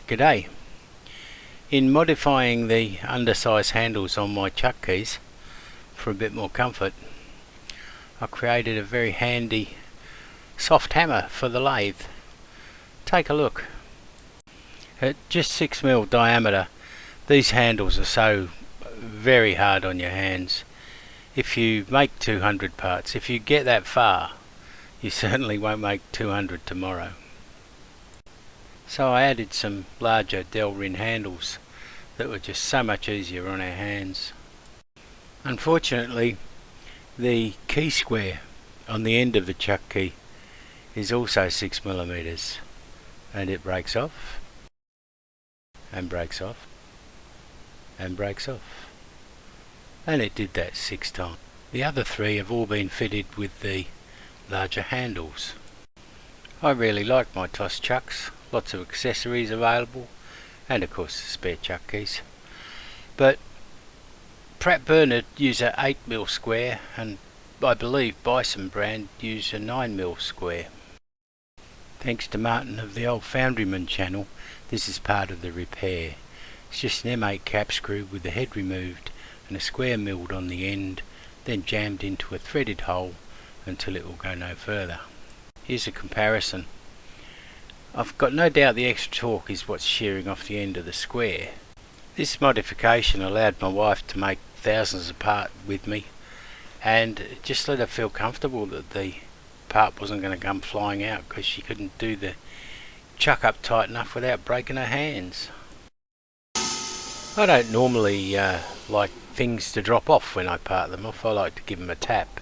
G'day. In modifying the undersized handles on my chuck keys for a bit more comfort, I created a very handy soft hammer for the lathe. Take a look. At just 6mm diameter, these handles are so very hard on your hands. If you make 200 parts, if you get that far, you certainly won't make 200 tomorrow. So I added some larger Delrin handles that were just so much easier on our hands. Unfortunately, the key square on the end of the chuck key is also 6mm, and it breaks off and breaks off and breaks off, and it did that 6 times. The other 3 have all been fitted with the larger handles. I really like my TOS chucks, lots of accessories available, and of course spare chuck keys. But Pratt Burnett use a 8mm square, and I believe Bison brand use a 9mm square. Thanks to Martin of the Old Foundryman channel, this is part of the repair. It's just an M8 cap screw with the head removed and a square milled on the end, then jammed into a threaded hole until it will go no further. Here's a comparison. I've got no doubt the extra torque is what's shearing off the end of the square. This modification allowed my wife to make thousands of parts with me, and it just let her feel comfortable that the part wasn't going to come flying out because she couldn't do the chuck up tight enough without breaking her hands. I don't normally like things to drop off when I part them off. I like to give them a tap.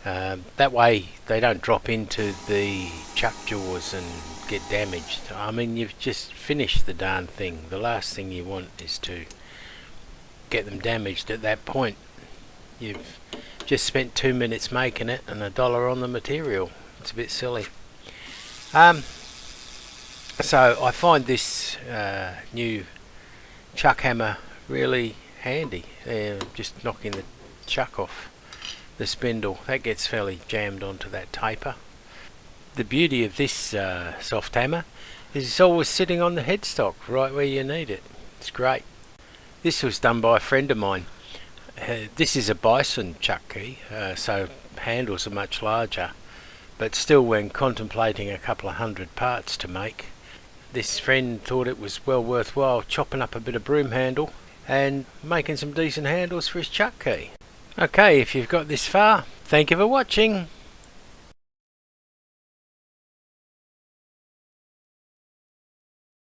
That way they don't drop into the chuck jaws and get damaged. I mean, you've just finished the darn thing. The last thing you want is to get them damaged at that point. You've just spent 2 minutes making it and $1 on the material. It's a bit silly. So I find this new chuck hammer really handy. Just knocking the chuck off the spindle, that gets fairly jammed onto that taper. The beauty of this soft hammer is it's always sitting on the headstock right where you need it. It's great. This was done by a friend of mine. This is a Bison chuck key, so handles are much larger, but still, when contemplating a couple of 100 parts to make, this friend thought it was well worthwhile chopping up a bit of broom handle and making some decent handles for his chuck key. Okay, if you've got this far, thank you for watching.